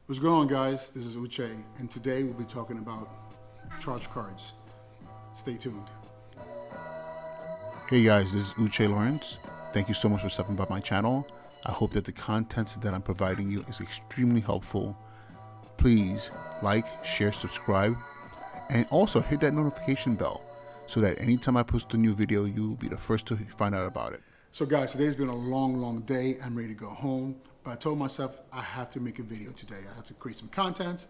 What's going on, guys? This is Uche, and today we'll be talking about charge cards. Stay tuned. Hey guys, this is Uche Lawrence. Thank you so much for stopping by my channel. I hope that the content that I'm providing you is extremely helpful. Please like, share, subscribe, and also hit that notification bell so that anytime I post a new video, you'll be the first to find out about it. So guys, today's been a long day. I'm ready to go home, but I told myself I have to make a video today. I have to create some content,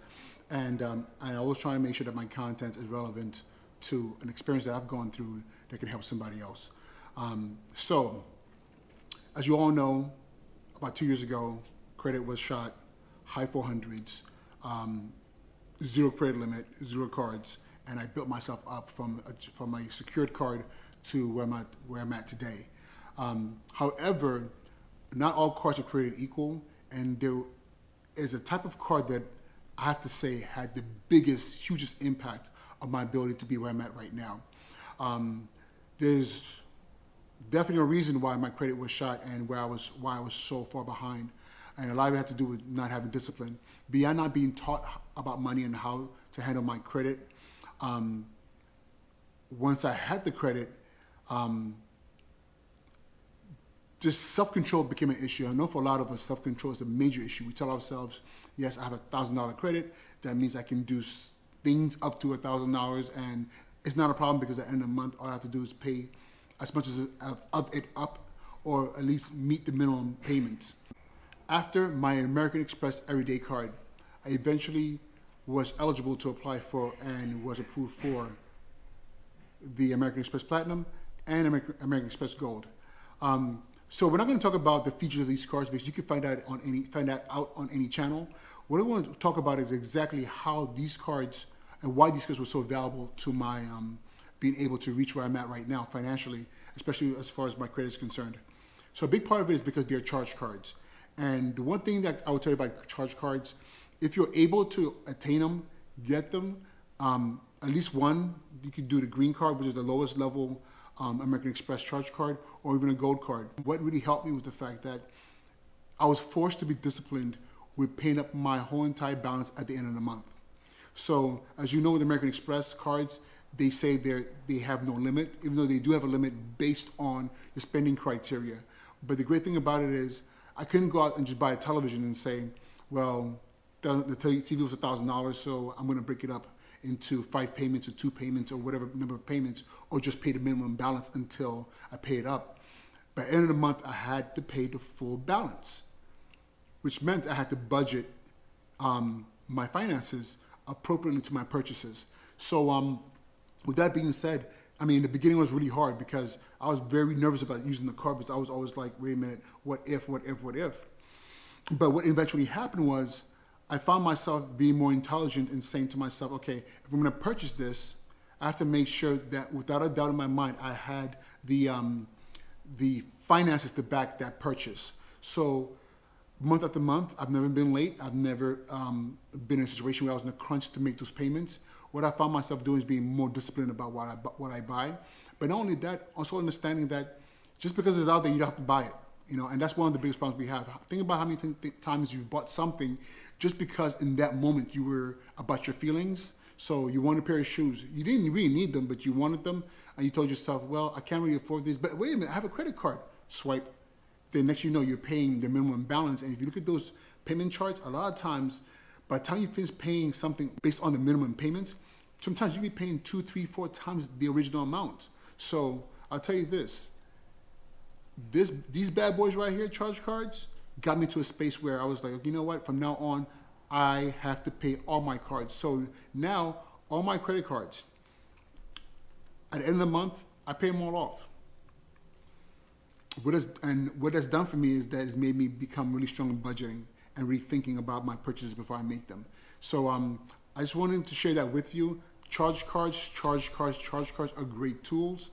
and I was trying to make sure that my content is relevant to an experience that I've gone through that can help somebody else. So, as you all know, about 2 years ago, credit was shot, high 400s, zero credit limit, zero cards, and I built myself up from a secured card to where I'm at today. However, not all cards are created equal, and there is a type of card that I have to say had the hugest impact on my ability to be where I'm at right now. There's definitely a reason why my credit was shot and why I was so far behind. And a lot of it had to do with not having discipline. Beyond not being taught about money and how to handle my credit, once I had the credit, just self-control became an issue. I know for a lot of us, self-control is a major issue. We tell ourselves, yes, I have $1,000 credit. That means I can do things up to $1,000, and it's not a problem because at the end of the month, all I have to do is pay as much as of it up, or at least meet the minimum payments. After my American Express Everyday card, I eventually was eligible to apply for and was approved for the American Express Platinum and American Express Gold. So we're not going to talk about the features of these cards because you can find that out on any channel. What I want to talk about is exactly how these cards and why these cards were so valuable to my being able to reach where I'm at right now financially, especially as far as my credit is concerned. So a big part of it is because they're charge cards. And the one thing that I would tell you about charge cards, if you're able to attain them, get them, at least one, you could do the green card, which is the lowest level American Express charge card, or even a gold card. What really helped me was the fact that I was forced to be disciplined with paying up my whole entire balance at the end of the month. So as you know, with American Express cards, they say they have no limit, even though they do have a limit based on the spending criteria. But the great thing about it is I couldn't go out and just buy a television and say, well, the TV was $1,000, so I'm going to break it up into 5 payments or 2 payments or whatever number of payments, or just pay the minimum balance until I pay it up. By the end of the month, I had to pay the full balance, which meant I had to budget my finances appropriately to my purchases. So with that being said, I mean, the beginning was really hard because I was very nervous about using the card because I was always like, wait a minute, what if? But what eventually happened was I found myself being more intelligent and saying to myself, okay, if I'm going to purchase this, I have to make sure that without a doubt in my mind, I had the finances to back that purchase. So month after month, I've never been late. I've never been in a situation where I was in a crunch to make those payments. What I found myself doing is being more disciplined about what I buy. But not only that, also understanding that just because it's out there, you don't have to buy it. You know, and that's one of the biggest problems we have. Think about how many times you've bought something just because in that moment you were about your feelings. So you wanted a pair of shoes. You didn't really need them, but you wanted them. And you told yourself, well, I can't really afford these. But wait a minute, I have a credit card. Swipe. Then next you know, you're paying the minimum balance. And if you look at those payment charts, a lot of times, by the time you finish paying something based on the minimum payments, sometimes you'll be paying 2, 3, 4 times the original amount. So I'll tell you this. These bad boys right here, charge cards, got me to a space where I was like, you know what, from now on, I have to pay all my cards. So now, all my credit cards, at the end of the month, I pay them all off. What that's done for me is that it's made me become really strong in budgeting and rethinking about my purchases before I make them. So I just wanted to share that with you. Charge cards are great tools.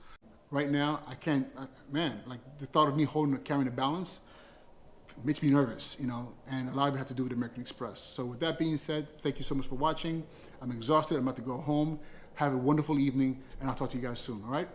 Right now, I can't, man, like the thought of me carrying the balance makes me nervous, you know, and a lot of it had to do with American Express. So with that being said, thank you so much for watching. I'm exhausted. I'm about to go home. Have a wonderful evening, and I'll talk to you guys soon, all right?